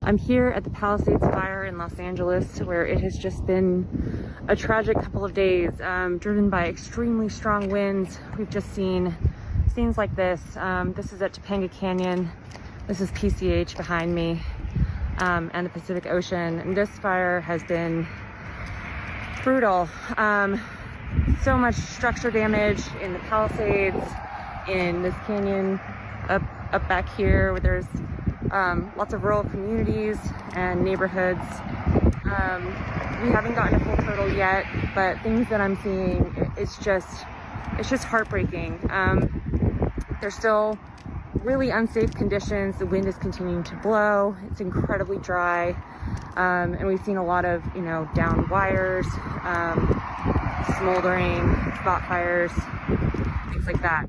I'm here at the Palisades fire in Los Angeles, where it has just been a tragic couple of days, driven by extremely strong winds. We've just seen scenes like this. This is at Topanga Canyon. This is PCH behind me, and the Pacific Ocean. And this fire has been brutal. So much structure damage in the Palisades, in this canyon, up back here where there's lots of rural communities and neighborhoods. We haven't gotten a full total yet, but things that I'm seeing, it's just heartbreaking. There's still really unsafe conditions. The wind is continuing to blow. It's incredibly dry. And we've seen a lot of, downed wires, smoldering, spot fires, things like that.